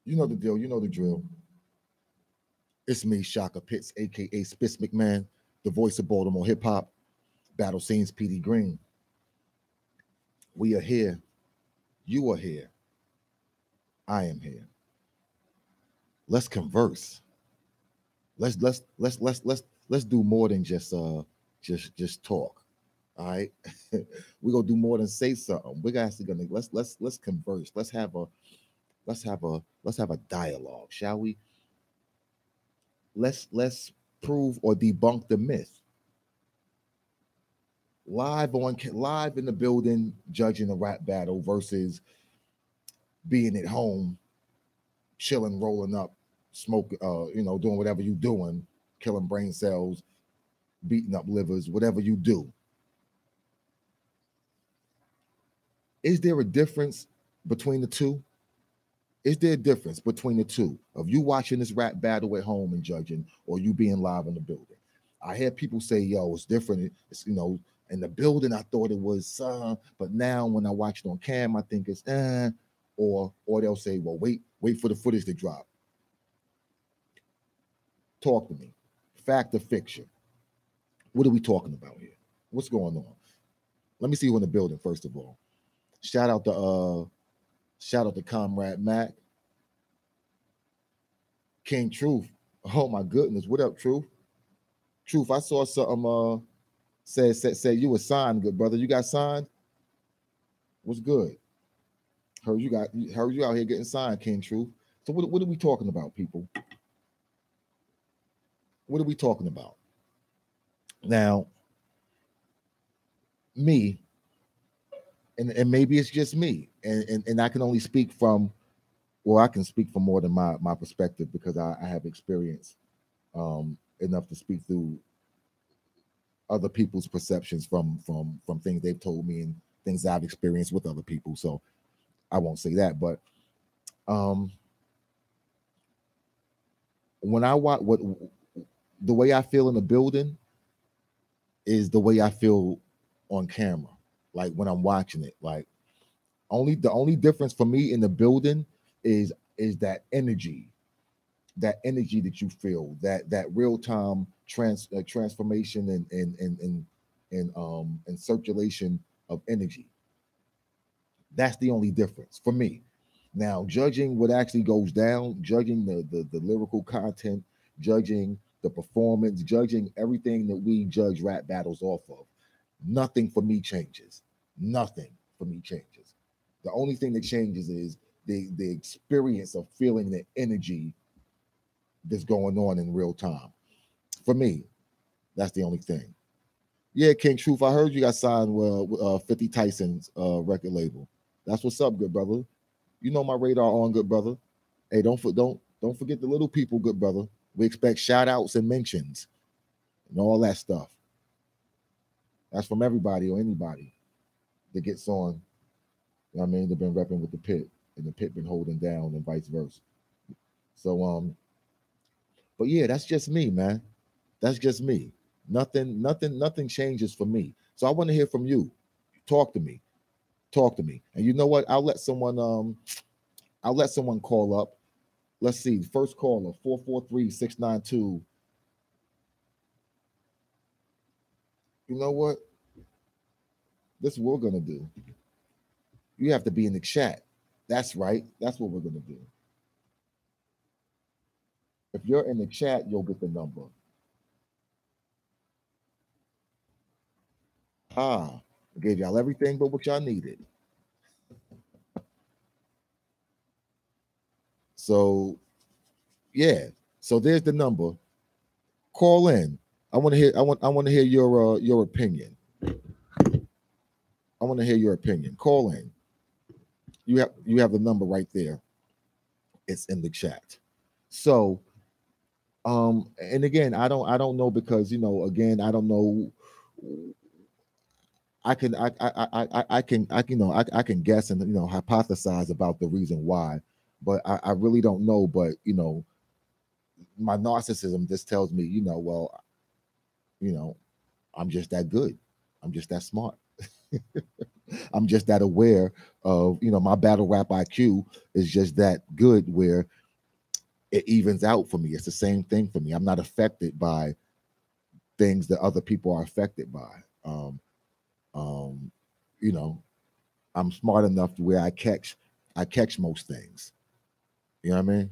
You know the deal. You know the drill. It's me, Shaka Pitts, aka Spitz McMahon, the voice of Baltimore hip hop, battle scenes, PD Green. We are here. You are here. I am here. Let's converse. Let's do more than just talk. All right, we're gonna do more than say something. We're actually gonna let's converse. Let's have a dialogue, shall we? Let's prove or debunk the myth. Live in the building, judging a rap battle versus being at home, chilling, rolling up, smoke, doing whatever you doing, killing brain cells, beating up livers, whatever you do. Is there a difference between the two? Is there a difference between the two of you watching this rap battle at home and judging, or you being live in the building? I hear people say, "Yo, it's different." It's in the building I thought it was, but now when I watch it on cam, I think it's or they'll say, "Well, wait for the footage to drop." Talk to me. Fact or fiction? What are we talking about here? What's going on? Let me see you in the building first of all. Shout out to Comrade Mac, King Truth. Oh my goodness, what up, Truth? Truth, I saw something. Said you were signed, good brother. You got signed. What's good? Heard you out here getting signed, King Truth. So what are we talking about, people? What are we talking about? Now, me, and maybe it's just me, and I can only speak from, well, I can speak from more than my perspective because I have experience enough to speak through other people's perceptions from things they've told me and things I've experienced with other people. So I won't say that, but um, when I watch what the way I feel in the building is the way I feel on camera. Like when I'm watching it, like the only difference for me in the building is that energy that you feel, that real time transformation and circulation of energy. That's the only difference for me. Now, judging what actually goes down, judging the lyrical content, judging the performance, judging everything that we judge rap battles off of, nothing for me changes. Nothing for me changes. The only thing that changes is the experience of feeling the energy that's going on in real time. For me, that's the only thing. Yeah, King Truth, I heard you got signed with 50 Tyson's record label. That's what's up, good brother. You know my radar on, good brother. Hey, don't forget the little people, good brother. We expect shout outs and mentions and all that stuff. That's from everybody or anybody that gets on. You know what I mean? They've been repping with the pit and the pit been holding down and vice versa. So but yeah, that's just me, man. That's just me. Nothing changes for me. So I want to hear from you. Talk to me. Talk to me. And you know what? I'll let someone call up. Let's see. First caller, 443-692. You know what? This is what we're gonna do. You have to be in the chat. That's right. That's what we're gonna do. If you're in the chat, you'll get the number. Ah, I gave y'all everything but what y'all needed. So yeah. So there's the number. Call in. I want to hear your opinion. I want to hear your opinion. Call in. You have the number right there. It's in the chat. So And again, I don't know because again, I don't know. I can guess and hypothesize about the reason why, but I really don't know. But my narcissism just tells me, well, you know, I'm just that good. I'm just that smart. I'm just that aware of, my battle rap IQ is just that good where it evens out for me. It's the same thing for me. I'm not affected by things that other people are affected by. Um, you know, I'm smart enough to where I catch most things. You know what I mean?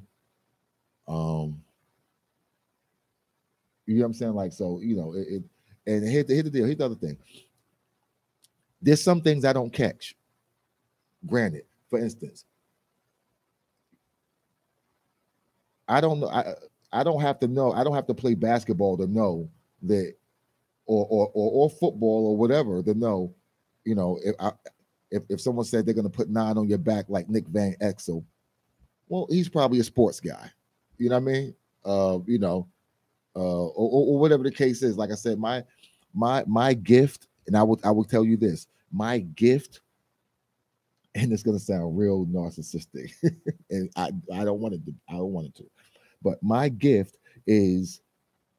Um, you know what I'm saying? Like, so, and here's the deal. Here's the other thing. There's some things I don't catch. Granted, for instance, I don't know. I don't have to know. I don't have to play basketball to know that, or football or whatever to know. If someone said they're going to put 9 on your back like Nick Van Exel, well, he's probably a sports guy. You know what I mean? Or whatever the case is. Like I said, my gift, and I will tell you this, my gift, and it's going to sound real narcissistic, and I don't want it to. I don't want it to. But my gift is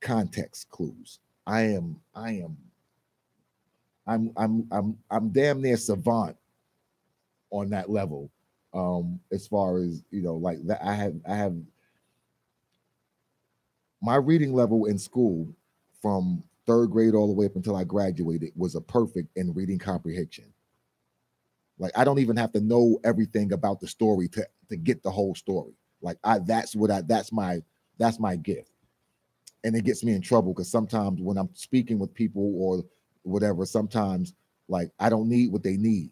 context clues. I'm damn near savant on that level. As far as like that, I have my reading level in school from third grade all the way up until I graduated was a perfect in reading comprehension. Like I don't even have to know everything about the story to get the whole story. Like that's my gift. And it gets me in trouble because sometimes when I'm speaking with people or whatever, sometimes like I don't need what they need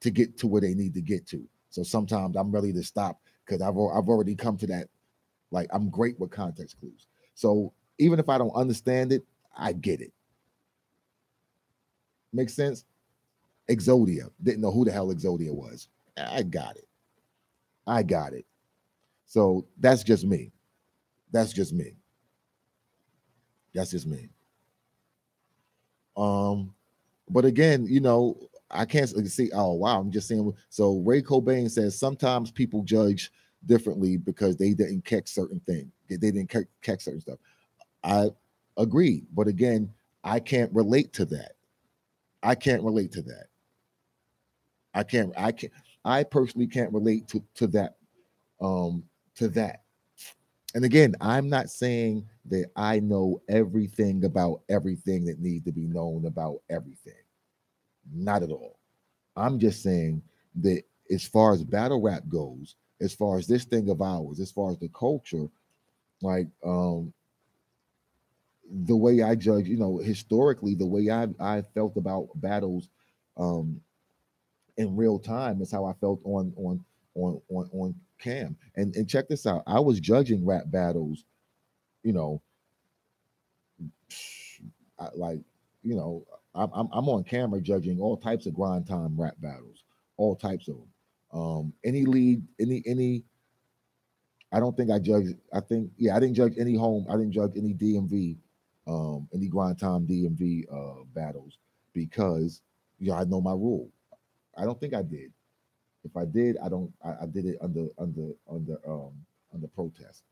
to get to where they need to get to. So sometimes I'm ready to stop because I've already come to that. Like I'm great with context clues. So even if I don't understand it, I get it. Makes sense? Exodia. Didn't know who the hell Exodia was. I got it. I got it. So that's just me. That's just me. That's just me. Um, but again, I can't see. Oh wow, I'm just saying. So Ray Cobain says sometimes people judge differently because they didn't catch certain things. They didn't catch certain stuff. I agree, but again, I can't relate to that. I can't relate to that. I can't. I can't. I personally can't relate to that. Um, to that. And again, I'm not saying that I know everything about everything that needs to be known about everything. Not at all. I'm just saying that as far as battle rap goes, as far as this thing of ours, as far as the culture, like the way I judge, historically, the way I felt about battles um in real time is how I felt on cam. And check this out. I was judging rap battles, you know, like, you know, I'm on camera judging all types of grind time rap battles, all types of them. Any lead, any. I don't think I judged. I think yeah, I didn't judge any home. I didn't judge any DMV, any grind time DMV battles because I know my rule. I don't think I did. If I did, I don't. I did it under protest.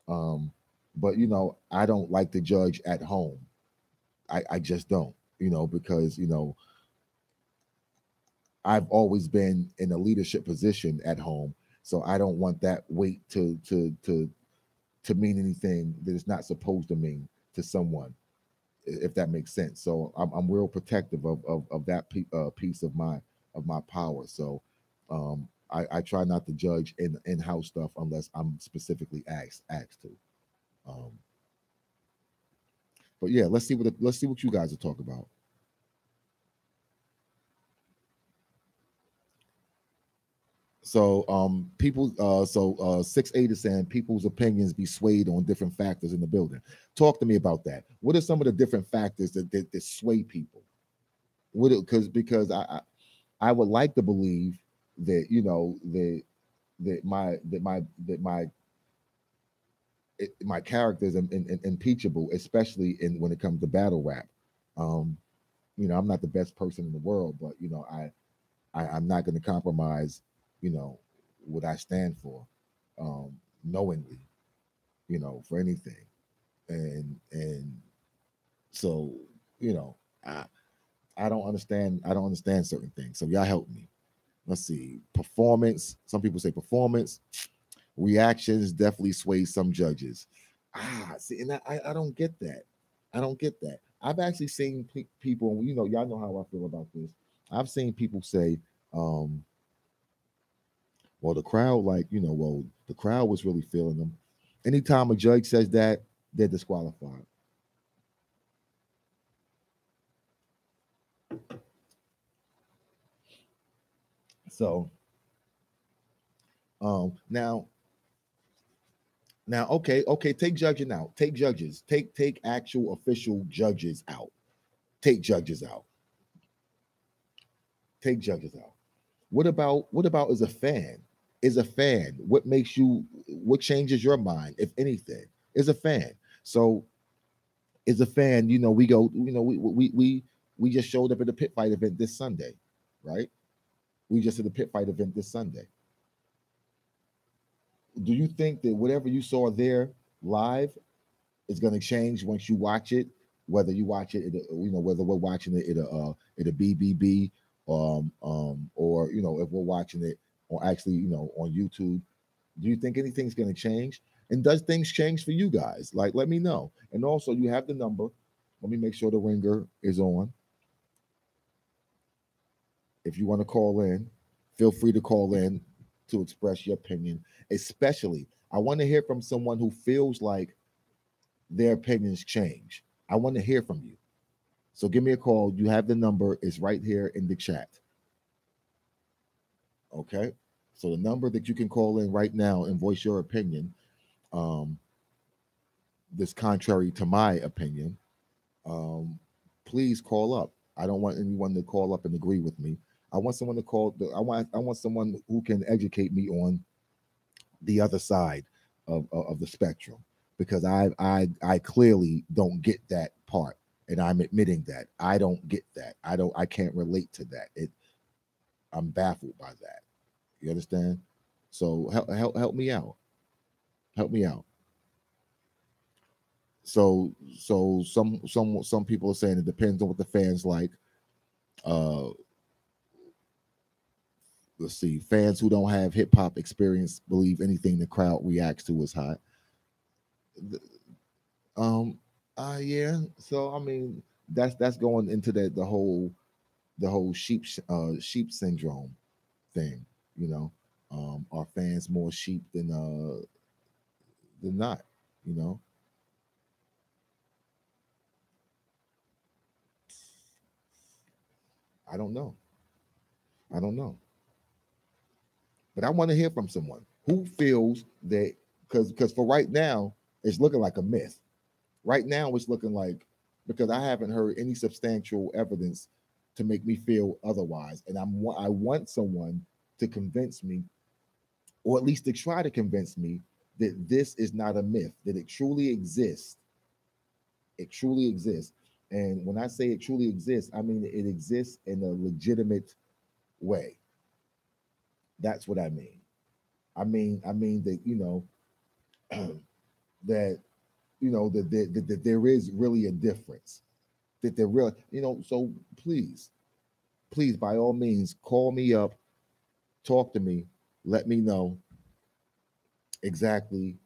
Um, but I don't like to judge at home. I just don't. Because I've always been in a leadership position at home, so I don't want that weight to mean anything that it's not supposed to mean to someone, if that makes sense. So I'm real protective of that piece of my power. So I try not to judge in-house stuff unless I'm specifically asked to. Um, but yeah, let's see what you guys are talking about. So people so 6-8 is saying people's opinions be swayed on different factors in the building. Talk to me about that. What are some of the different factors that sway people? What because I would like to believe that that my my character is impeachable, especially in when it comes to battle rap. Um, I'm not the best person in the world, but I'm not going to compromise, you know, what I stand for, knowingly, for anything. And so, you know, I I don't understand. I don't understand certain things. So y'all help me. Let's see. Performance. Some people say performance. Reactions definitely sway some judges. See, and I don't get that. I don't get that. I've actually seen people. Y'all know how I feel about this. I've seen people say, um, "Well, the crowd, well, the crowd was really feeling them." Anytime a judge says that, they're disqualified. So, now, okay, take judging out. Take judges. Take actual official judges out. Take judges out. Take judges out. What about as a fan? Is a fan, what makes you, what changes your mind, if anything, is a fan. So as a fan, we go, we just showed up at the pit fight event this Sunday, right? We just at the pit fight event this Sunday. Do you think that whatever you saw there live is going to change once you watch it? Whether you watch it, whether we're watching it at a BBB, or if we're watching it, or actually, on YouTube. Do you think anything's going to change? And does things change for you guys? Like, let me know. And also, you have the number. Let me make sure the ringer is on. If you want to call in, feel free to call in to express your opinion. Especially, I want to hear from someone who feels like their opinions change. I want to hear from you. So give me a call. You have the number. It's right here in the chat. Okay. So the number that you can call in right now and voice your opinion, um, this contrary to my opinion, um, please call up. I don't want anyone to call up and agree with me. I want someone to call. I want someone who can educate me on the other side of the spectrum, because I clearly don't get that part, and I'm admitting that I don't get that. I can't relate to that. I'm baffled by that. You understand? So help me out. Help me out. So some people are saying it depends on what the fans like. Uh, let's see. Fans who don't have hip hop experience believe anything the crowd reacts to is hot. Um, yeah. So I mean, that's going into the whole sheep syndrome thing. You know, are fans more sheep than not? You know, I don't know. I don't know. But I want to hear from someone who feels that, because for right now it's looking like a myth. Right now it's looking like, because I haven't heard any substantial evidence to make me feel otherwise, and I want someone to convince me, or at least to try to convince me, that this is not a myth, that it truly exists. It truly exists. And when I say it truly exists, I mean it exists in a legitimate way. That's what I mean. I mean that, that that there is really a difference. That there really, so please, by all means, call me up, talk to me, let me know exactly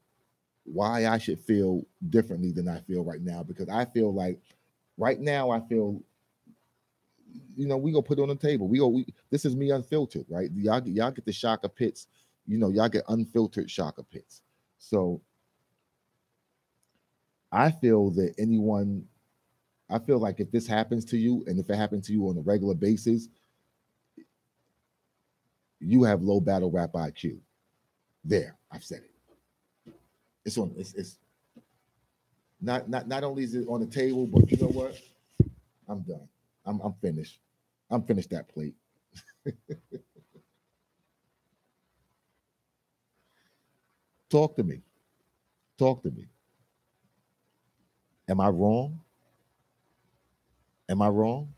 why I should feel differently than I feel right now. Because I feel like right now I feel, we gonna put it on the table. This is me unfiltered, right? Y'all get the shocker pits, y'all get unfiltered shocker pits. So I feel that I feel like if this happens to you, and if it happens to you on a regular basis, you have low battle rap IQ. There, I've said it. It's not only is it on the table, but you know what? I'm done. I'm finished. I'm finished that plate. Talk to me. Talk to me. Am I wrong? Am I wrong?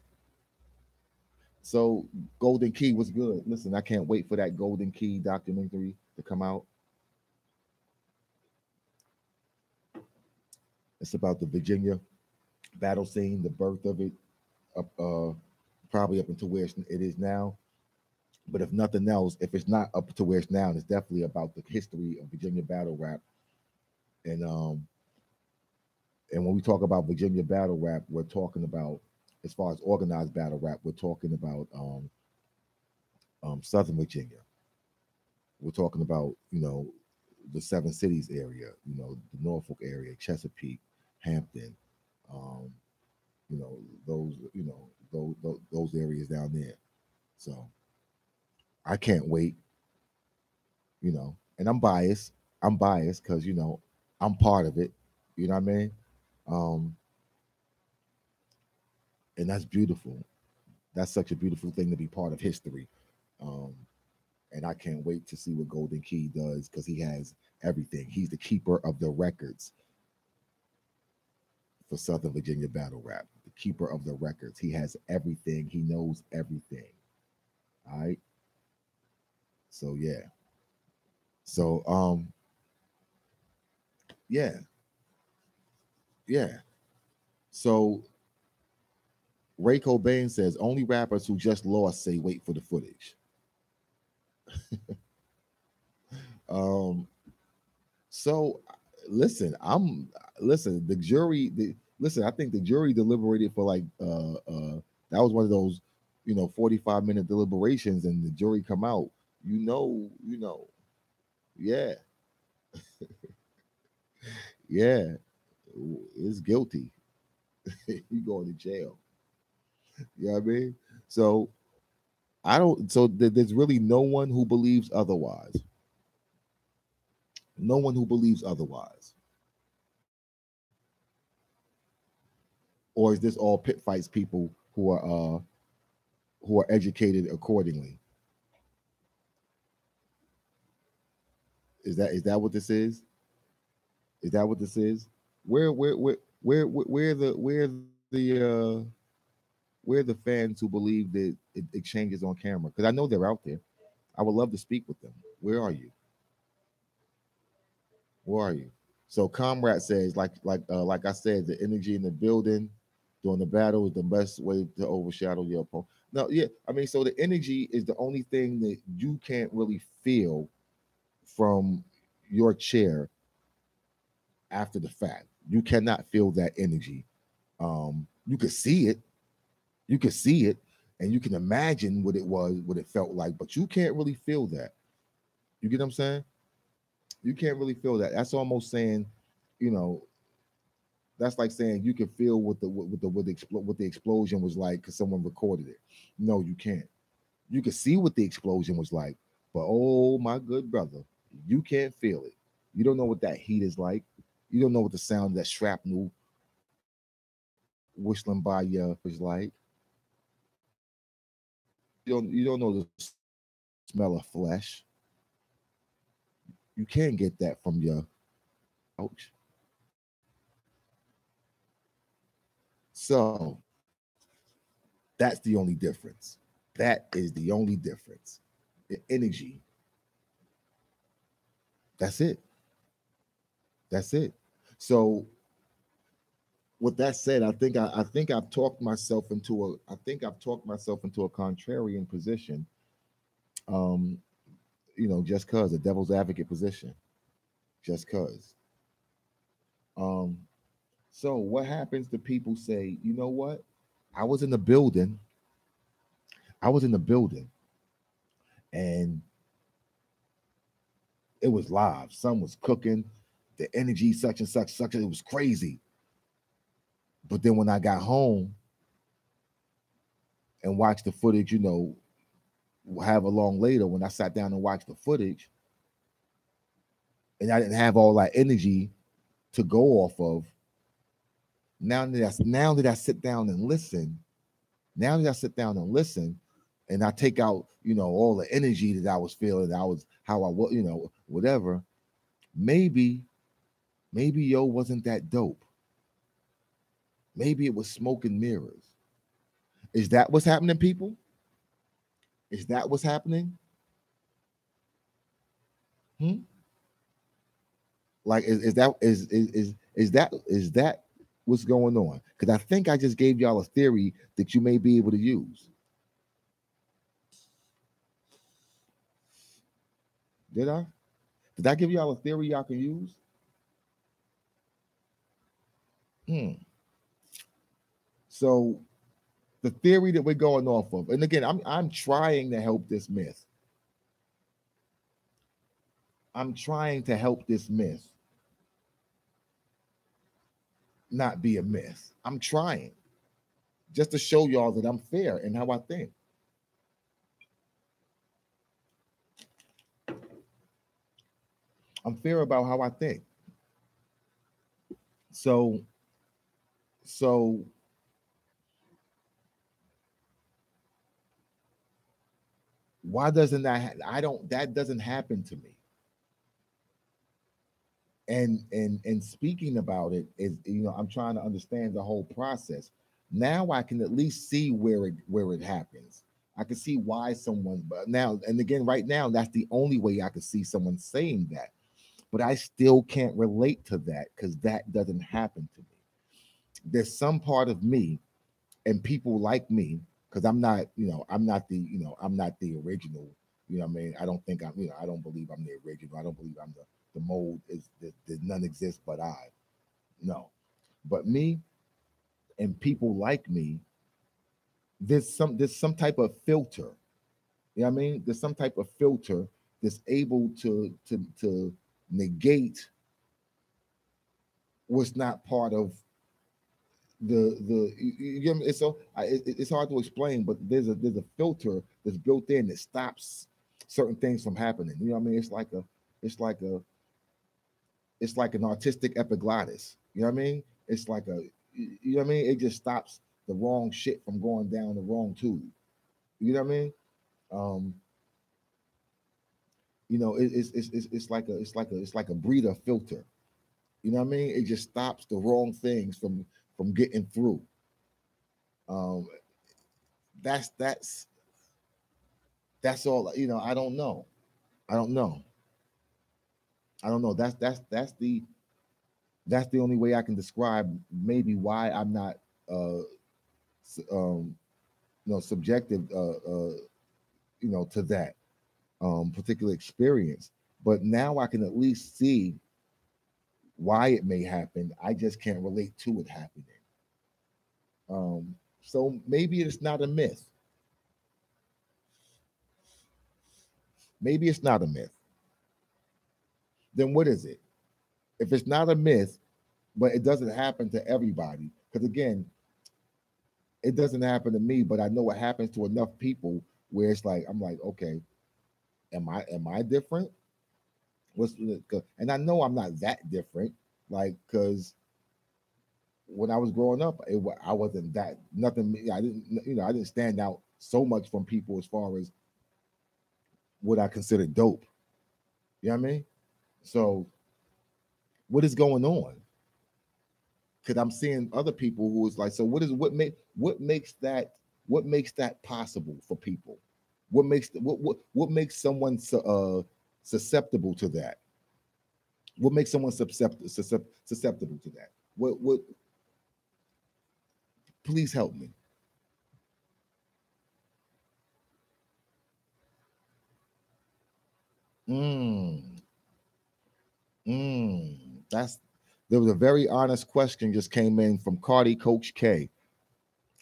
So Golden Key was good. Listen, I can't wait for that Golden Key documentary to come out. It's about the Virginia battle scene, the birth of it, up probably up until where it is now. But if nothing else, if it's not up to where it's now, it's definitely about the history of Virginia battle rap. And when we talk about Virginia battle rap, we're talking about, as far as organized battle rap, we're talking about Southern Virginia. We're talking about, the Seven Cities area, the Norfolk area, Chesapeake, Hampton, um, those areas down there. So I can't wait, and I'm biased. I'm biased because I'm part of it. You know what I mean? Um, and that's beautiful. That's such a beautiful thing to be part of history. Um, and I can't wait to see what Golden Key does because he has everything. He's the keeper of the records for Southern Virginia battle rap. The keeper of the records. He has everything. He knows everything. All right. So yeah. So yeah, yeah. So Ray Cobain says only rappers who just lost say wait for the footage. Um, so listen, the jury listen, I think the jury deliberated for like that was one of those 45-minute deliberations and the jury come out. Yeah, yeah, is guilty. You going to jail. You know what I mean? So I don't so there's really no one who believes otherwise. No one who believes otherwise. Or is this all pit fights people who are educated accordingly? Is that what this is? Is that what this is? Where the fans who believe that it changes on camera? Because I know they're out there. I would love to speak with them. Where are you? Where are you? So Comrade says, like I said, the energy in the building during the battle is the best way to overshadow your opponent. No, yeah, I mean, so the energy is the only thing that you can't really feel from your chair after the fact. You cannot feel that energy. You could see it, you could see it, and you can imagine what it was, what it felt like, but you can't really feel that. You get what I'm saying? You can't really feel that. That's almost saying, you know, that's like saying you can feel what the explosion was like because someone recorded it. No, you can't. You can see what the explosion was like, but oh my good brother, you can't feel it. You don't know what that heat is like. You don't know what the sound of that shrapnel whistling by you is like. You don't know the smell of flesh. You can't get that from your couch. So that's the only difference. That is the only difference. The energy. That's it. That's it. So with that said, I think I've talked myself into a contrarian position. Um, just cause a devil's advocate position. Just cause. Um, so what happens to people say, you know what? I was in the building. I was in the building and it was live. Sun was cooking, the energy, such and such, such. It was crazy. But then when I got home and watched the footage, however long later, when I sat down and watched the footage, and I didn't have all that energy to go off of. Now that I sit down and listen, and I take out, all the energy that I was feeling, I was how I was, whatever. Maybe Maybe yo wasn't that dope. Maybe it was smoke and mirrors. Is that what's happening, people? Is that what's happening? Hmm? Like is that what's going on? Because I think I just gave y'all a theory that you may be able to use. Did I? Did I give y'all a theory y'all can use? Hmm. So the theory that we're going off of, and again, I'm trying to help this myth. I'm trying to help this myth not be a myth. I'm trying just to show y'all that I'm fair in how I think. I'm fair about how I think. So so why doesn't that I don't that doesn't happen to me. And speaking about it is, I'm trying to understand the whole process. Now I can at least see where it happens. I can see why someone, but now and again right now that's the only way I could see someone saying that. But I still can't relate to that because that doesn't happen to me. There's some part of me and people like me, because I'm not the original. I mean, I don't think I don't believe I'm the original. I don't believe I'm the mold is that none exists but I. No. But me and people like me, there's some type of filter. You know what I mean? There's some type of filter that's able to negate what's not part of you get me? It's so it's hard to explain, but there's a filter that's built in that stops certain things from happening. You know what I mean? It's like a it's like an artistic epiglottis. You know what I mean? It's like you know what I mean? It just stops the wrong shit from going down the wrong tube. You know what I mean? Um, it's like a breather filter. You know what I mean? It just stops the wrong things from getting through. Um, that's all. I don't know. I don't know. I don't know. That's the only way I can describe maybe why I'm not um subjective to that particular experience. But now I can at least see why it may happen. I just can't relate to it happening. So maybe it's not a myth. Maybe it's not a myth. Then what is it? If it's not a myth, but it doesn't happen to everybody, because again, it doesn't happen to me, but I know it happens to enough people where it's like I'm like, okay, am I different? And I know I'm not that different, like because when I was growing up, I wasn't that nothing. I didn't stand out so much from people as far as what I consider dope. You know what I mean? So what is going on? Because I'm seeing other people who is like, so what makes that possible for people? What makes someone susceptible to that? What makes someone susceptible to that? What? Please help me. Mm, that's there was a very honest question just came in from Cardi Coach K.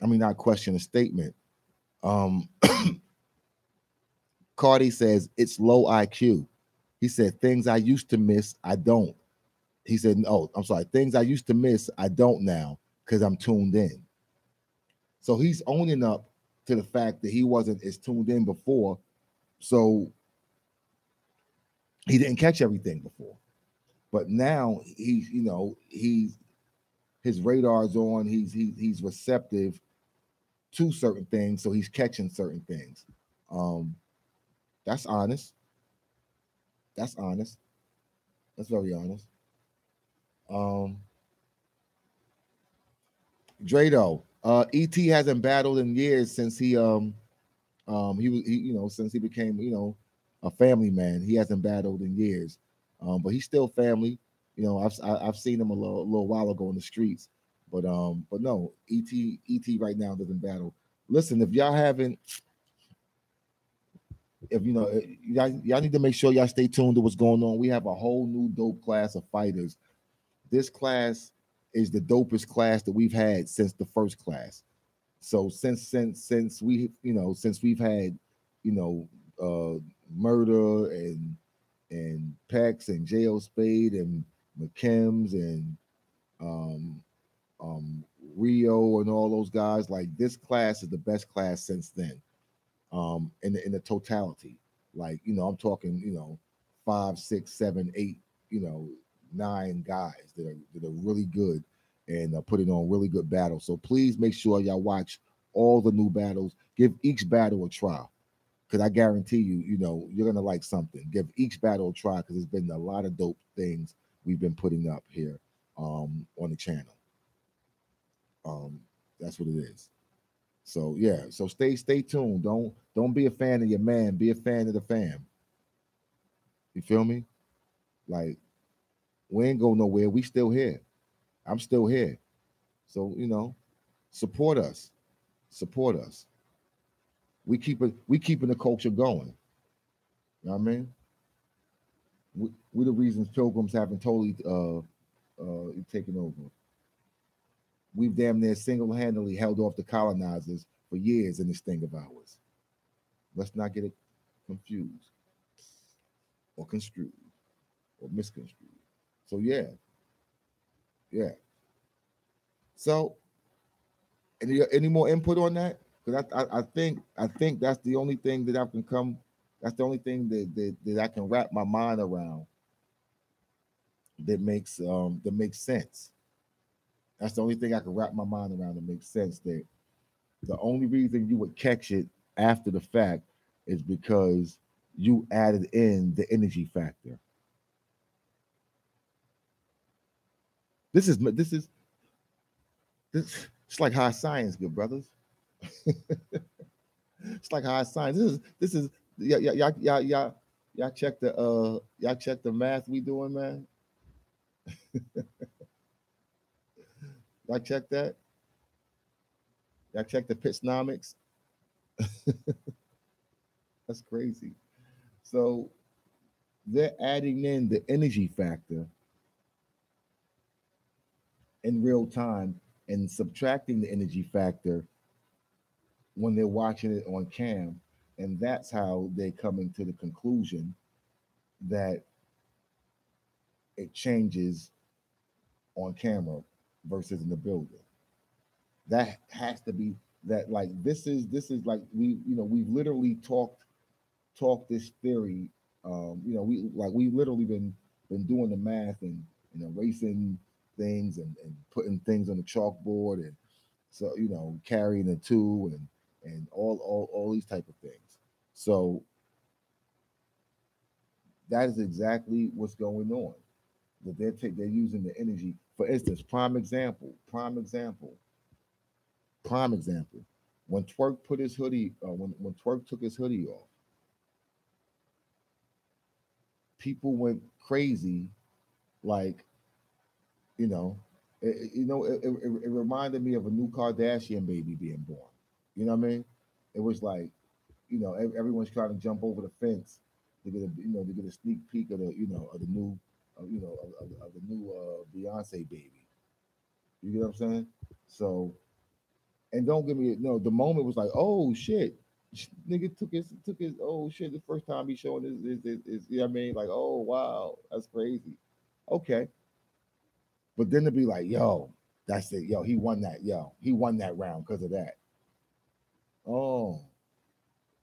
I mean, not question, a statement. Um, Cardi says it's low IQ. He said things I used to miss, I don't. He said, "Oh, I'm sorry. Things I used to miss, I don't now because I'm tuned in." So he's owning up to the fact that he wasn't as tuned in before. So he didn't catch everything before. But now he's his radar's on. He's receptive to certain things, so he's catching certain things. Um, that's honest. That's honest. That's very honest. Um, Drado, ET hasn't battled in years since he since he became a family man. He hasn't battled in years, but he's still family. I've seen him a little while ago in the streets, but no, ET right now doesn't battle. Listen, if y'all haven't, if y'all need to make sure y'all stay tuned to what's going on. We have a whole new dope class of fighters. This class is the dopest class that we've had since the first class. So since we since we've had you know murder and Pex and J.O. Spade and McKims and um um Rio and all those guys, like this class is the best class since then. In the totality, like I'm talking 5, 6, 7, 8, you know 9 guys that are really good and putting on really good battles. So please make sure y'all watch all the new battles. Give each battle a try, because I guarantee you're gonna like something. Give each battle a try, because there's been a lot of dope things we've been putting up here on the channel. Um, that's what it is. So yeah, so stay tuned. Don't be a fan of your man. Be a fan of the fam. You feel me? Like we ain't go nowhere. We still here. I'm still here. So support us. Support us. We keeping the culture going. You know what I mean? We the reasons pilgrims haven't totally taken over. We've damn near single-handedly held off the colonizers for years in this thing of ours. Let's not get it confused or construed or misconstrued. So yeah, yeah. So any more input on that? Because I think that's the only thing that I can come. That's the only thing that I can wrap my mind around that makes sense. That's the only thing I can wrap my mind around that makes sense. That the only reason you would catch it after the fact is because you added in the energy factor. This it's like high science, good brothers. It's like high science. This is y'all check the math we doing, man. Y'all check that. Y'all check the pitchnomics. That's crazy. So they're adding in the energy factor in real time and subtracting the energy factor when they're watching it on cam, and that's how they're coming to the conclusion that it changes on camera versus in the building. That has to be that, like, this is like we've literally talked this theory. We literally been doing the math and erasing things and putting things on the chalkboard, and so carrying the two and all these type of things. So that is exactly what's going on. That they're using the energy. For instance, prime example. When Twerk put his hoodie, when Twerk took his hoodie off, people went crazy. Like, you know, it reminded me of a new Kardashian baby being born. You know what I mean? It was like, everyone's trying to jump over the fence to get a sneak peek of the new, of the new Beyonce baby. You get what I'm saying? So, and don't give me no. The moment was like, oh shit, nigga took his oh shit. The first time he showing is you know what I mean? Like, oh wow, that's crazy. Okay, but then to be like, yo, that's it, yo, he won that round because of that. Oh,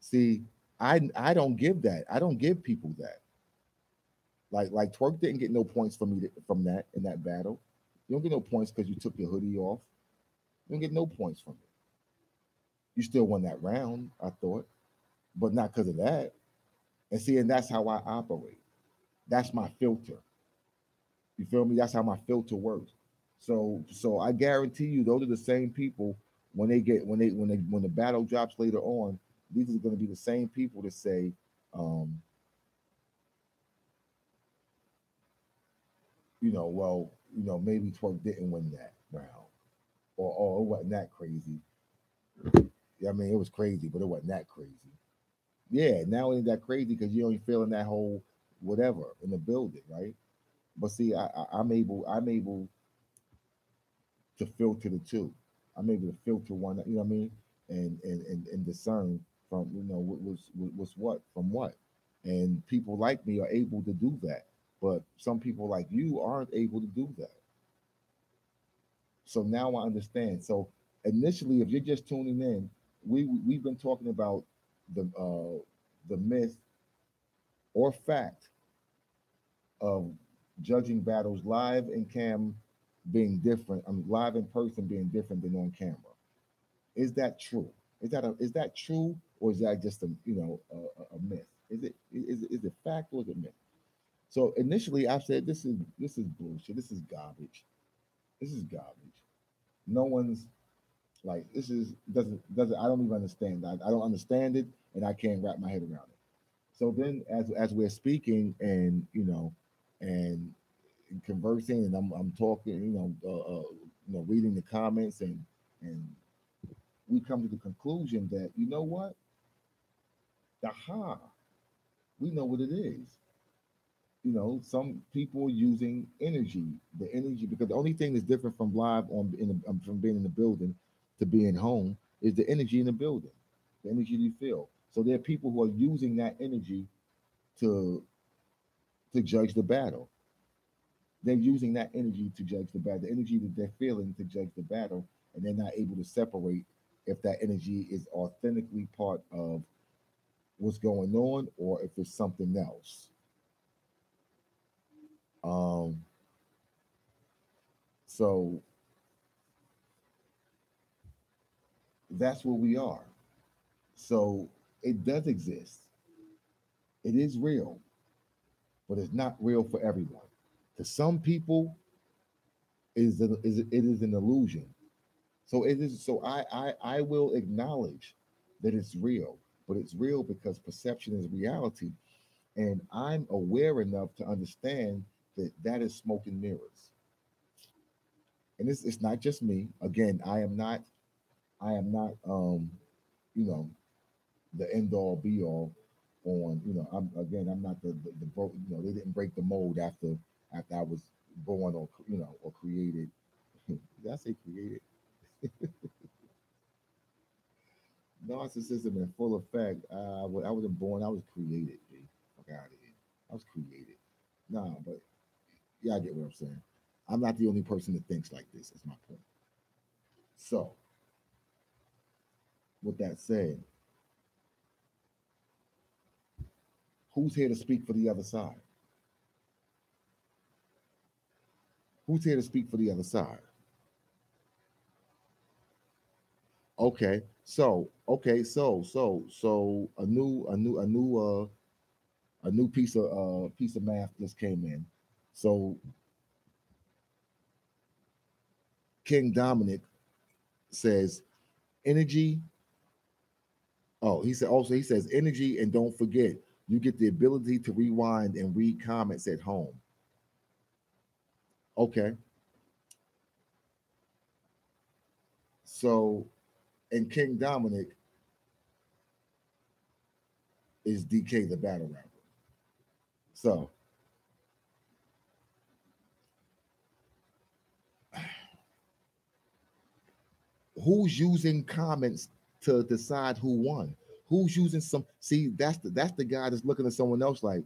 see, I don't give that. I don't give people that. Like Twerk didn't get no points from me from that in that battle. You don't get no points because you took your hoodie off. You don't get no points from it. You still won that round, I thought, but not because of that. And see, and that's how I operate. That's my filter. You feel me? That's how my filter works. So I guarantee you, those are the same people when they get when the battle drops later on. These are going to be the same people that say, um, well, maybe Twerk didn't win that round, or it wasn't that crazy. Yeah, I mean, it was crazy, but it wasn't that crazy. Yeah, now it ain't that crazy because you ain't feeling that whole whatever in the building, right? But see, I'm able to filter the two. I'm able to filter one, you know what I mean, and discern from what's what from what. And people like me are able to do that, but some people like you aren't able to do that. So now I understand. So initially, if you're just tuning in, we've been talking about the myth or fact of judging battles live and cam being different. Live in person being different than on camera. Is that true? Is that true, or is that just a myth? Is it fact or is it myth? So initially, I said this is bullshit. This is garbage. This is garbage. No one's like this is doesn't I don't even understand. I don't understand it, and I can't wrap my head around it. So then, as we're speaking and and conversing, and I'm talking, reading the comments, and we come to the conclusion that what, aha, we know what it is. Some people are using energy, the energy, because the only thing that's different from live from being in the building to being home is the energy in the building, the energy you feel. So there are people who are using that energy to judge the battle. They're using that energy to judge the battle, the energy that they're feeling to judge the battle, and they're not able to separate if that energy is authentically part of what's going on or if it's something else. Um, so that's where we are. So it does exist. It is real, but it's not real for everyone. To some people, it is an illusion. So it is. So I will acknowledge that it's real, but it's real because perception is reality, and I'm aware enough to understand that that is smoke and mirrors. And it's not just me. Again, I am not you know the end all be all on I'm not they didn't break the mold after I was born or or created. Did I say created? Narcissism in full effect. I wasn't born. I was created. G. Fuck out of here. I was created. Nah, but yeah, I get what I'm saying. I'm not the only person that thinks like this. Is my point. So, with that said, who's here to speak for the other side? Who's here to speak for the other side? Okay, so a new piece of math just came in. So King Dominic says energy. Oh, he says energy, and don't forget you get the ability to rewind and read comments at home. Okay, so and King Dominic is DK the battle rapper. So who's using comments to decide who won? Who's using some? See, that's the guy that's looking at someone else like,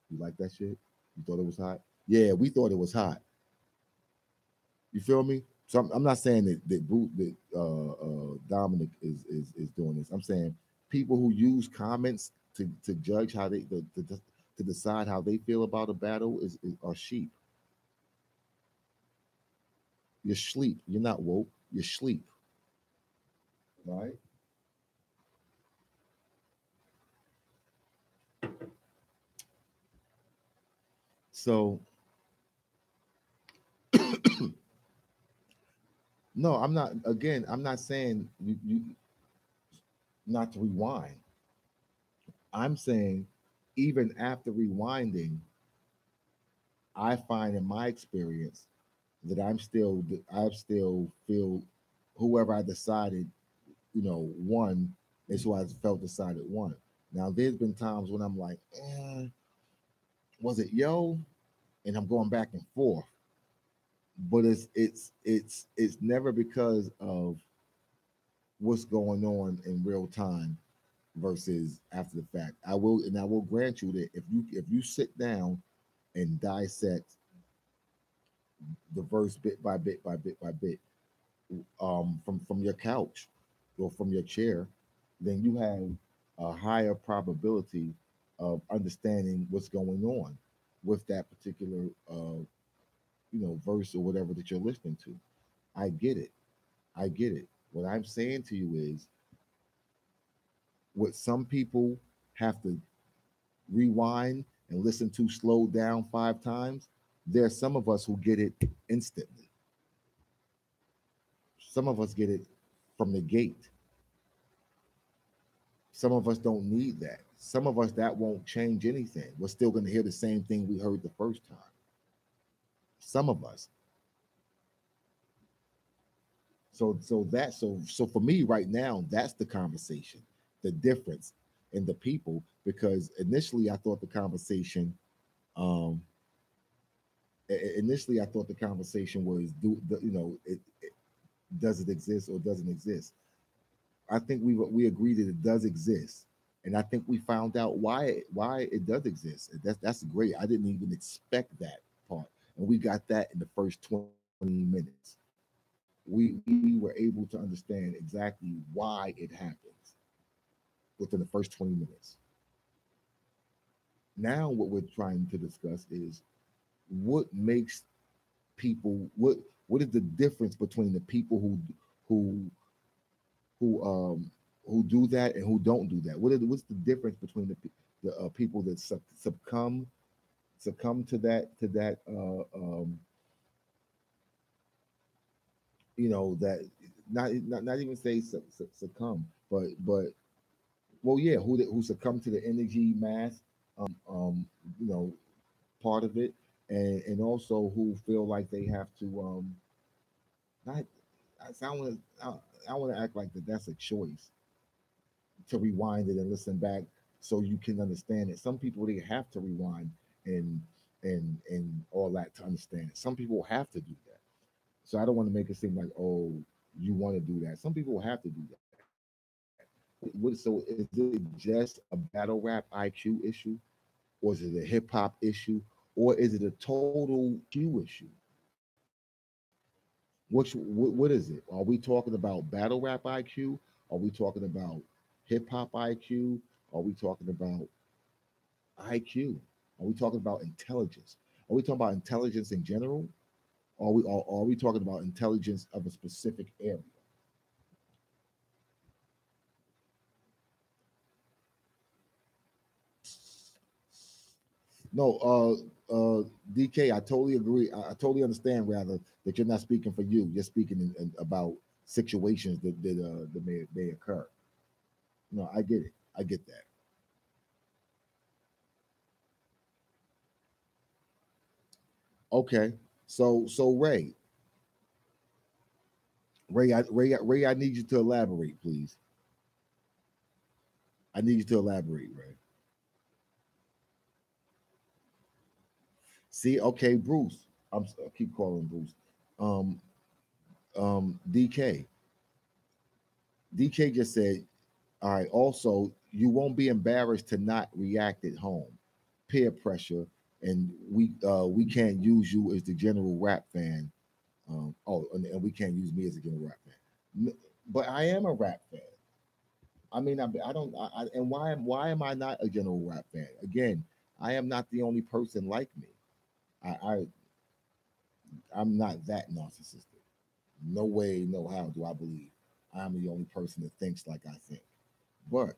you like that shit? You thought it was hot? Yeah, we thought it was hot. You feel me? So I'm not saying that Dominic is doing this. I'm saying people who use comments to judge how to decide how they feel about a battle are sheep. You're sleep. You're not woke. You're sleep. Right. So No, I'm not. Again, I'm not saying you not to rewind. I'm saying even after rewinding, I find in my experience that I still feel whoever I decided, won is who I felt decided won. Now there's been times when I'm like, was it yo? And I'm going back and forth. But it's never because of what's going on in real time versus after the fact. I will grant you that if you sit down and dissect the verse bit by bit by bit by bit, from your couch or from your chair, then you have a higher probability of understanding what's going on with that particular verse or whatever that you're listening to. I get it. I get it. What I'm saying to you is what some people have to rewind and listen to slow down 5 times. There's some of us who get it instantly. Some of us get it from the gate. Some of us don't need that. Some of us that won't change anything. We're still going to hear the same thing we heard the first time. Some of us. So for me right now, that's the conversation, the difference in the people. Because initially I thought the conversation, um, initially I thought the conversation was does it exist or doesn't exist. I think we agreed that it does exist, and I think we found out why it does exist. That's great. I didn't even expect that part, and we got that in the first 20 minutes. We were able to understand exactly why it happens within the first 20 minutes. Now, what we're trying to discuss is what makes people what is the difference between the people who who um who do that and who don't do that? What's the difference between the people that succumb to that that not even say succumb, but well, yeah, who succumb to the energy mass, you know, part of it, and also who feel like they have to not. I sound I want to act like that's a choice to rewind it and listen back so you can understand it. Some people they have to rewind and and all that to understand it. Some people have to do that. So I don't want to make it seem like, oh, you want to do that. Some people have to do that. So is it just a battle rap IQ issue, or is it a hip hop issue, or is it a total Q issue? What is it? Are we talking about battle rap IQ? Are we talking about hip hop IQ? Are we talking about IQ? Are we talking about intelligence? Are we talking about intelligence in general? Are we talking about intelligence of a specific area? No, DK, I totally agree. I totally understand, rather, that you're not speaking for you. You're speaking about situations that may occur. No, I get it. I get that. Okay, so Ray, I need you to elaborate, please. I need you to elaborate, Ray. See, okay, Bruce. I keep calling Bruce. Um, DK. DK just said, all right. Also, you won't be embarrassed to not react at home. Peer pressure, and we can't use you as the general rap fan. And we can't use me as a general rap fan. But I am a rap fan. I mean, I don't. And why am I not a general rap fan? Again, I am not the only person like me. I, I I'm not that narcissistic. No way, no how do I believe I'm the only person that thinks like I think. But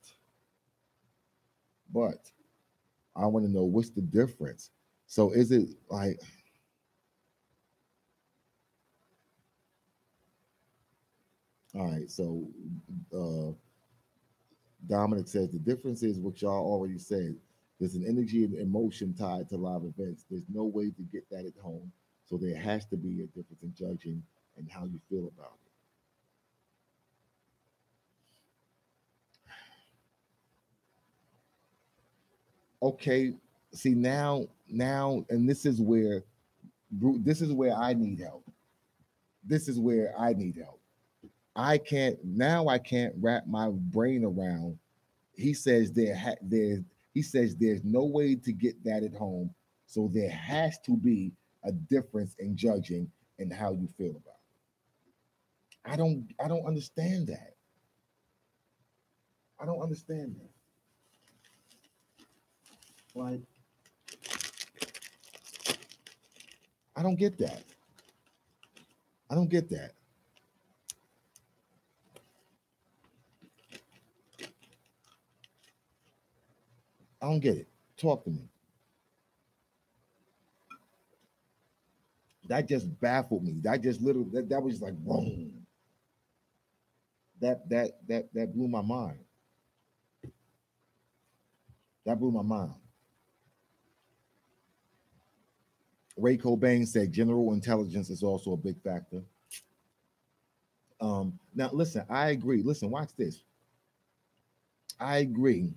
but I want to know what's the difference. So, is it like, All right, so uh, Dominic says the difference is what y'all already said. There's an energy and emotion tied to live events. There's no way to get that at home. So there has to be a difference in judging and how you feel about it. Okay, see now, and this is where I need help. This is where I need help. I can't wrap my brain around. He says he says there's no way to get that at home, so there has to be a difference in judging and how you feel about it. I don't understand that. I don't understand that. Like I don't get that. I don't get that. I don't get it. Talk to me. That just baffled me. That just literally that was just like boom. That blew my mind. That blew my mind. Ray Cobain said general intelligence is also a big factor. Now listen, I agree. Listen, watch this. I agree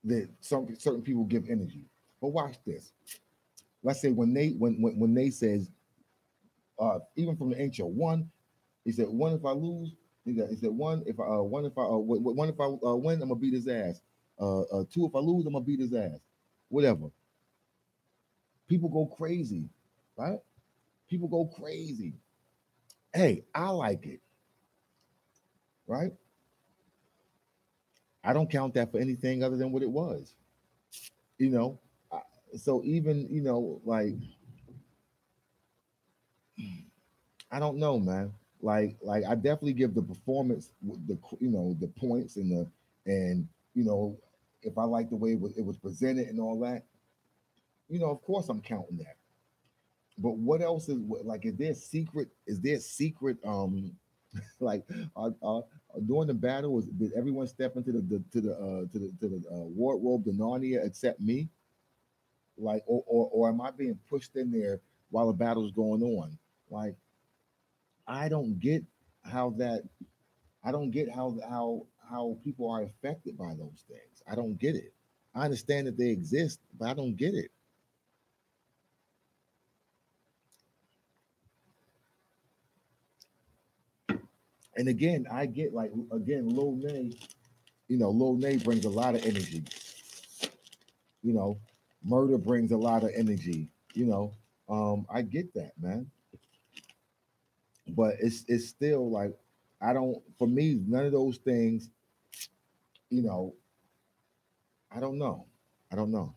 that some certain people give energy, but watch this. Let's say when they says even from the intro one, he said one if I lose, he said one if I one if I win, I'm gonna beat his ass. Two if I lose, I'm gonna beat his ass. Whatever. People go crazy, right? People go crazy. Hey, I like it, right? I don't count that for anything other than what it was, you know. I- So even like I don't know, man. Like I definitely give the performance the the points and if I like the way it was presented and all that, of course I'm counting that. But what else is like? Is there secret like uh, during the battle was did everyone step into the wardrobe the Narnia except me? Like or am I being pushed in there while the battle's going on? Like I don't get how that I don't get how people are affected by those things. I don't get it. I understand that they exist, but I don't get it. And again, I get like again, Lil Nay, Lil Nay brings a lot of energy. You know, murder brings a lot of energy. You know, I get that, man. But it's still like I don't. For me, none of those things. You know, I don't know. I don't know.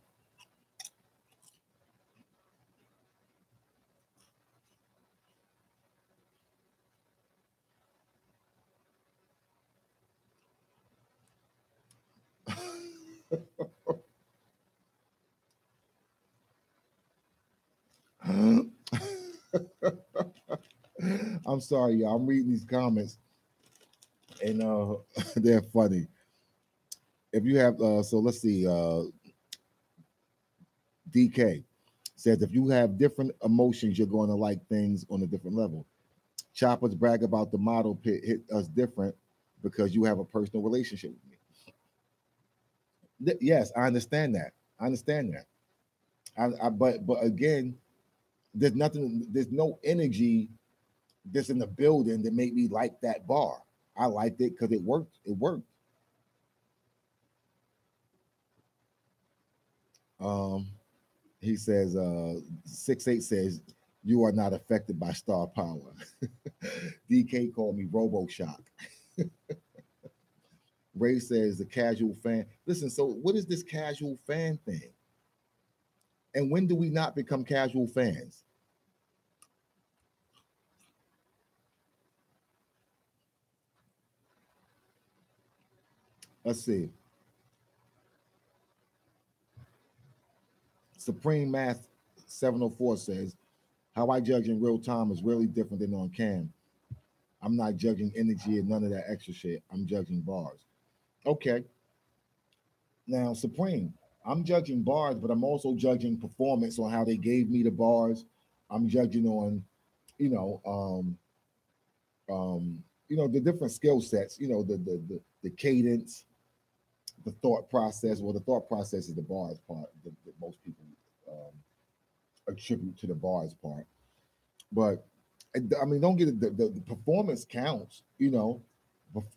I'm sorry, y'all. I'm reading these comments and they're funny. If you have so let's see, DK says if you have different emotions, you're going to like things on a different level. Choppers brag about the model pit hit us different because you have a personal relationship with me. Yes, I understand that. I understand that. But again, there's no energy that's in the building that made me like that bar. I liked it because it worked. It worked. Um, he says, 6'8" says, you are not affected by star power. DK called me Robo Shock. Ray says, a casual fan. Listen, so what is this casual fan thing? And when do we not become casual fans? Let's see. Supreme Math 704 says, How I judge in real time is really different than on cam. I'm not judging energy and none of that extra shit. I'm judging bars. Okay, now Supreme, I'm judging bars, but I'm also judging performance on how they gave me the bars. I'm judging on, you know, the different skill sets. The cadence, the thought process. Well, the thought process is the bars part that most people um, attribute to the bars part. But I mean, don't get it. The performance counts.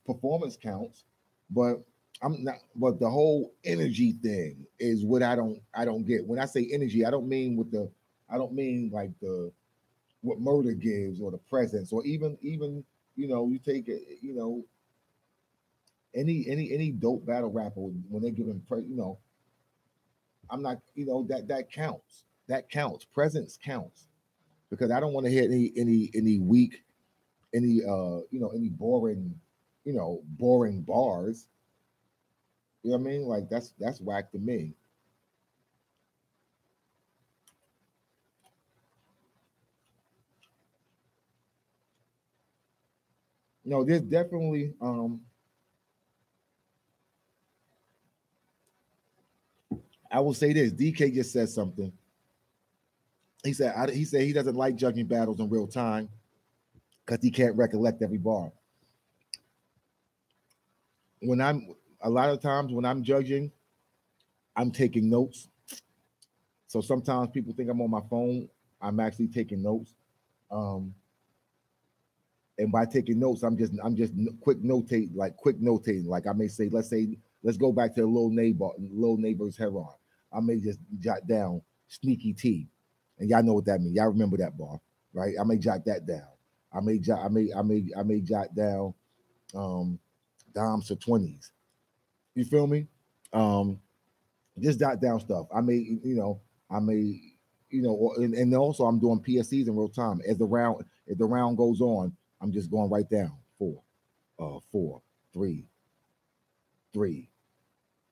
Performance counts. But I'm not. But the whole energy thing is what I don't get. When I say energy, I don't mean with the. I don't mean like the what murder gives or the presence or even you take it. Any dope battle rapper when they give him I'm not that counts. That counts. Presence counts because I don't want to hear any weak any boring bars. You know what I mean? Like that's whack to me. No, there's definitely I will say this. DK just said something. He said he doesn't like judging battles in real time because he can't recollect every bar. When I'm A lot of times when I'm judging, I'm taking notes. So sometimes people think I'm on my phone. I'm actually taking notes. Um, and by taking notes, I'm just quick notating. Like I may say, let's go back to the little neighbor's heron. I may just jot down sneaky T, and y'all know what that means. Y'all remember that bar, right? I may jot that down. I may jot down dimes for 20s. You feel me? Um, just jot down stuff. I may, and also I'm doing PSCs in real time. If the round goes on, I'm just going right down four, three, three,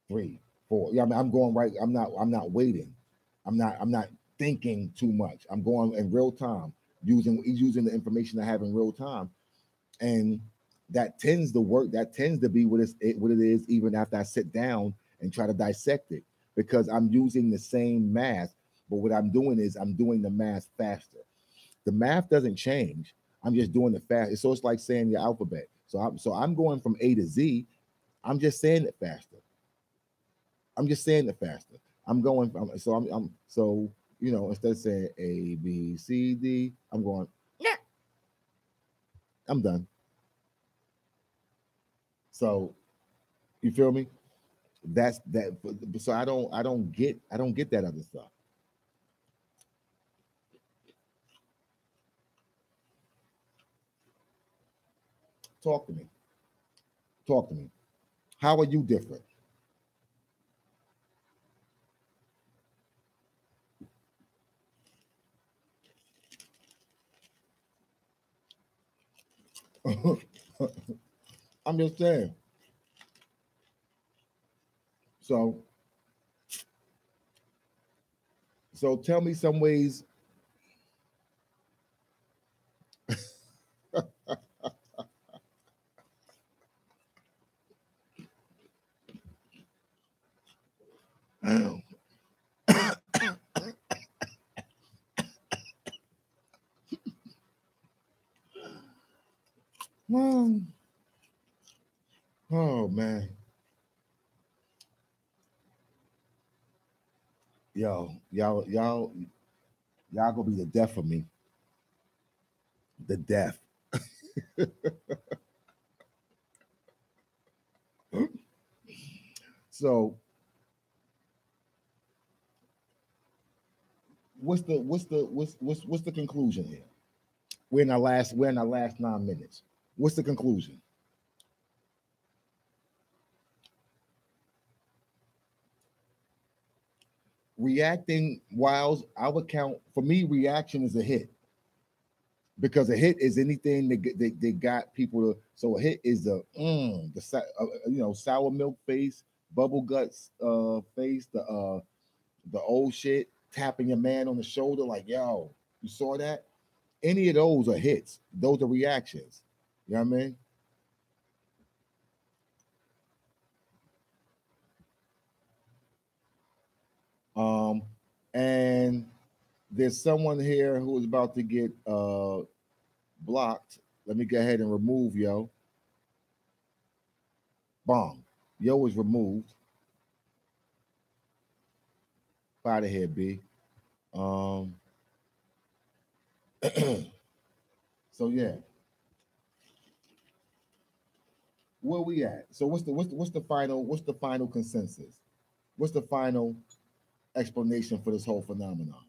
three, four. Yeah, I mean, I'm going right. I'm not waiting. I'm not thinking too much. I'm going in real time, using the information I have in real time, and that tends to work. That tends to be what it is, even after I sit down and try to dissect it, because I'm using the same math, but what I'm doing is I'm doing the math faster. The math doesn't change. I'm just doing it fast. So it's like saying your alphabet. So I'm going from A to Z. I'm just saying it faster. I'm just saying it faster. I'm going. Instead of saying A B C D, I'm going. Yeah, I'm done. So you feel me? That's that. So I don't get that other stuff. Talk to me. Talk to me. How are you different? I'm just saying. So so tell me some ways. Oh, oh man, y'all gonna be the death of me. The death. So what's the conclusion here? We're in our last 9 minutes. What's the conclusion? Reacting whiles, I would count for me. Reaction is a hit because a hit is anything that got people to. So a hit is sour milk face, bubble guts face, the old shit, tapping your man on the shoulder like yo. You saw that? Any of those are hits. Those are reactions. You know what I mean? Um, and there's someone here who is about to get blocked. Let me go ahead and remove yo. Bomb. Yo is removed. Out of here, B. Um, so yeah, where we at? So what's the final consensus? What's the final explanation for this whole phenomenon?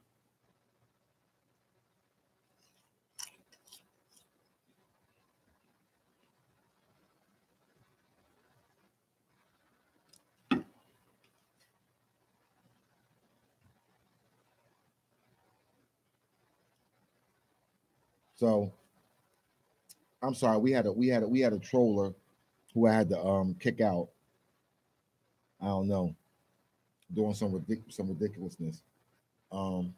So I'm sorry, we had a troller who I had to kick out. I don't know, doing some ridiculousness. Um,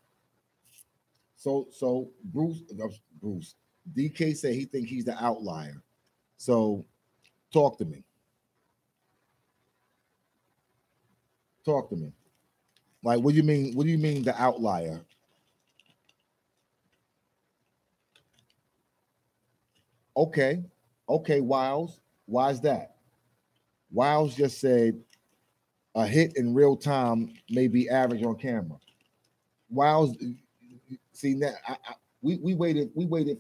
so Bruce DK said he think he's the outlier. So talk to me. Talk to me. Like, what do you mean? What do you mean the outlier? Okay, okay, Wiles. Why is that? Wiles just said a hit in real time may be average on camera. Wiles, see now, we waited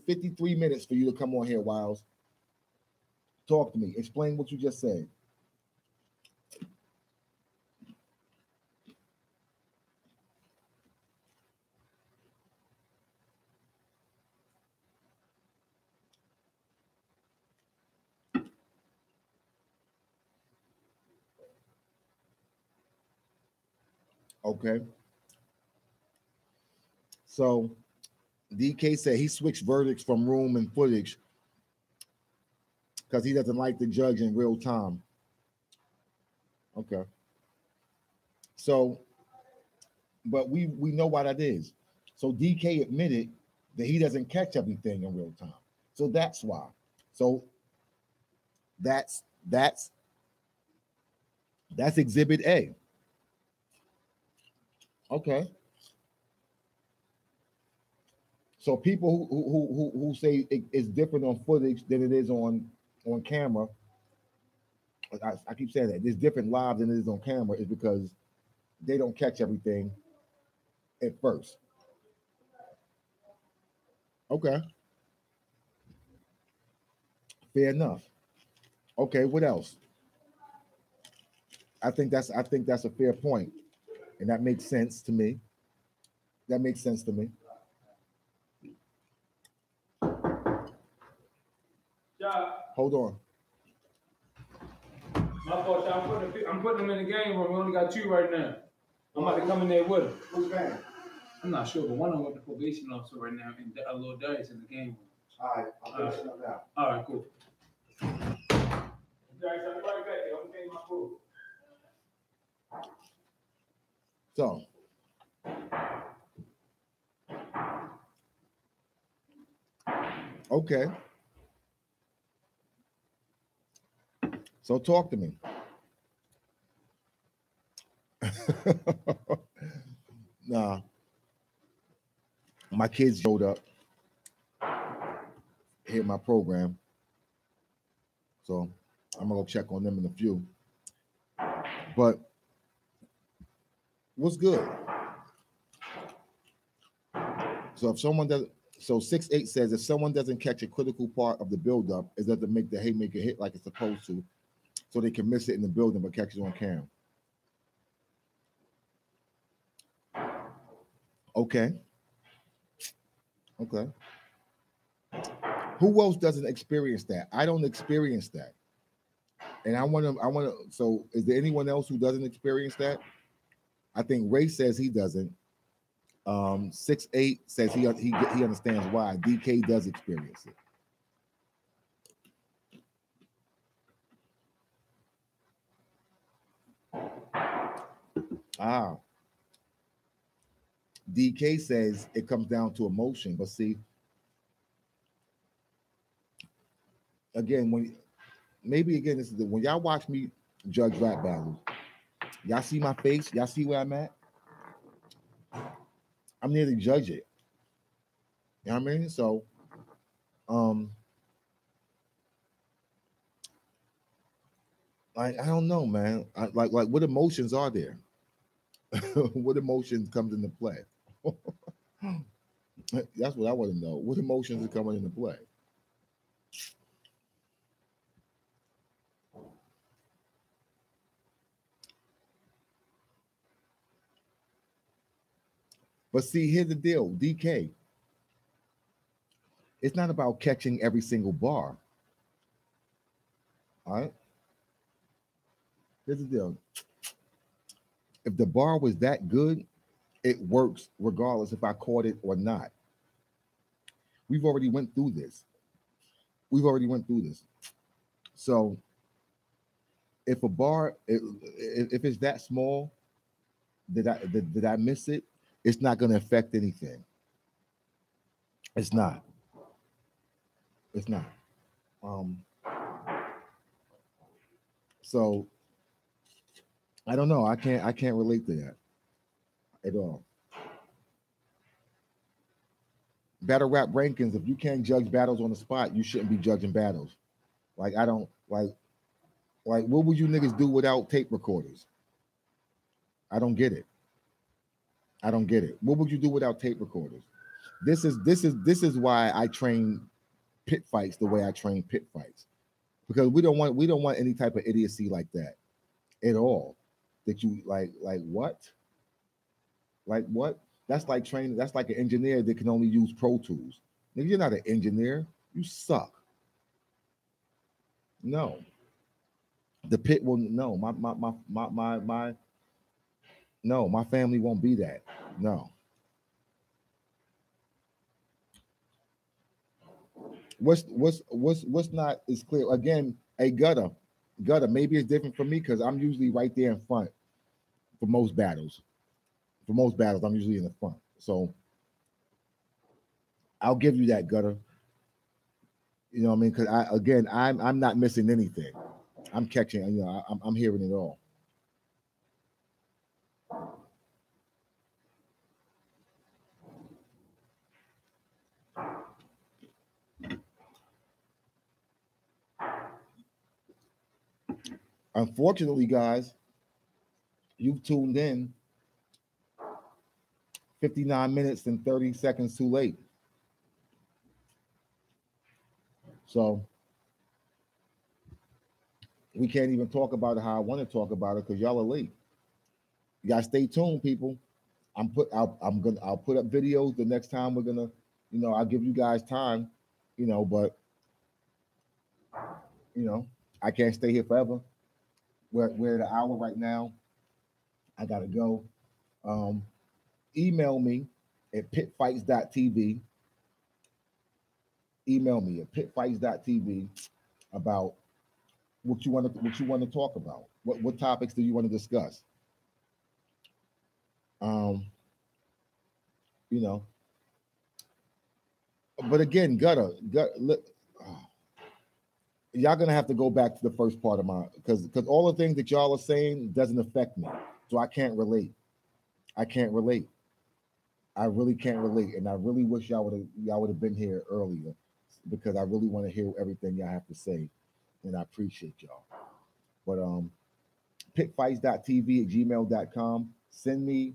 53 minutes for you to come on here, Wiles. Talk to me. Explain what you just said. Okay. So DK said he switched verdicts from room and footage because he doesn't like the judge in real time. Okay. So, but we know why that is. So DK admitted that he doesn't catch everything in real time. So that's why. So that's that's exhibit A. Okay. So people who say it's different on footage than it is on camera, I keep saying that there's different live than it is on camera is because they don't catch everything at first. Okay, fair enough. Okay, what else? I think that's a fair point, and that makes sense to me. That makes sense to me. Yeah, Hold on. my fault, y'all. I'm putting them in the game room. We only got two right now. I'm about to come in there with them. Who's that? I'm not sure, but one of them with the probation officer right now, and a little Darius in the game room. All right, I'll finish it up now. All right, cool. Darius, I'll be right back. I'm getting my food. So, okay. So talk to me. Nah, my kids showed up, hit my program, so I'm gonna go check on them in a few. But what's good? So if someone does, so 6-8 says if someone doesn't catch a critical part of the buildup, it doesn't make the haymaker hit like it's supposed to, so they can miss it in the building but catch it on camera. Okay, okay. Who else doesn't experience that? I don't experience that, and I want to. So, is there anyone else who doesn't experience that? I think Ray says he doesn't. 6-8 says he understands why. DK does experience it. Ah, DK says it comes down to emotion. But see, again, when maybe again, this is when y'all watch me judge rap battles, y'all see my face, y'all see where I'm at. I'm there to judge it. You know what I mean? So, um, I don't know, man. Like what emotions are there? What emotions comes into play? That's what I want to know. What emotions are coming into play? But see, here's the deal, DK. It's not about catching every single bar. All right. Here's the deal. If the bar was that good, it works regardless if I caught it or not. We've already went through this. We've already went through this. So if a bar, if it's that small, did I miss it? It's not going to affect anything. It's not. It's not. Um. So I don't know. I can't relate to that at all. Battle rap rankings. If you can't judge battles on the spot, you shouldn't be judging battles. Like I don't like what would you niggas do without tape recorders? I don't get it. I don't get it. What would you do without tape recorders? This is why I train pit fights the way I train pit fights because we don't want any type of idiocy like that at all. That you like what? Like what? That's like training. That's like an engineer that can only use Pro Tools. Nigga, you're not an engineer. You suck. No, the pit will no. My no. My family won't be that. No. What's not is clear. Again, a gutter. Maybe it's different for me because I'm usually right there in front for most battles. For most battles, I'm usually in the front. So I'll give you that gutter. You know what I mean? Because I'm not missing anything. I'm catching. I'm hearing it all. Unfortunately, guys, you've tuned in 59 minutes and 30 seconds too late. So we can't even talk about it how I want to talk about it because y'all are late. You gotta stay tuned, people. I'll put up videos the next time we're gonna, I'll give you guys time, but you know, I can't stay here forever. We're at an hour right now. I gotta go. Um, email me at pitfights.tv. Email me at pitfights.tv about what you want to talk about. What topics do you want to discuss? Um, you know, but again, look, y'all gonna have to go back to the first part of my because all the things that y'all are saying doesn't affect me, so I can't relate. I can't relate. I really can't relate, and I really wish y'all would have been here earlier because I really want to hear everything y'all have to say, and I appreciate y'all. But pickfights.tv at gmail.com. Send me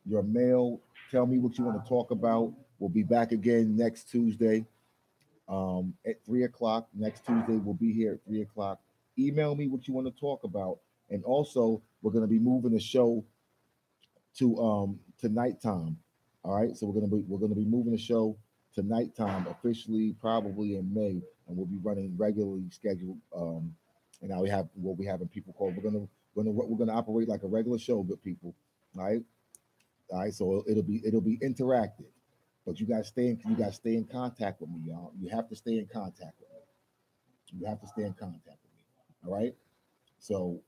your mail. Tell me what you want to talk about. We'll be back again next Tuesday at 3 o'clock. Next Tuesday, we'll be here at 3 o'clock. Email me what you want to talk about. And also, we're going to be moving the show to nighttime. All right, so we're gonna be moving the show to nighttime officially, probably in May, and we'll be running regularly scheduled. And now we'll be having people call. We're gonna operate like a regular show, good people. All right, all right. So it'll be interactive, but you guys stay in contact with me, y'all. You have to stay in contact with me. You have to stay in contact with me. All right. So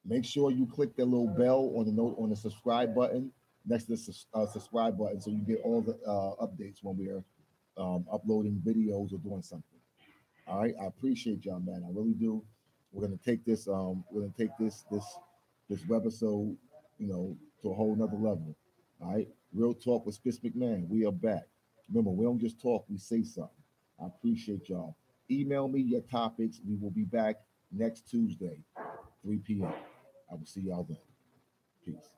make sure you click the little bell on the subscribe button. next to the subscribe button so you get all the updates when we're uploading videos or doing something. All right, I appreciate y'all, man. I really do. We're gonna take this. We're gonna take this webisode, to a whole nother level. All right, real talk with Spitz McMahon. We are back. Remember, we don't just talk; we say something. I appreciate y'all. Email me your topics. We will be back next Tuesday, 3 p.m. I will see y'all then. Peace.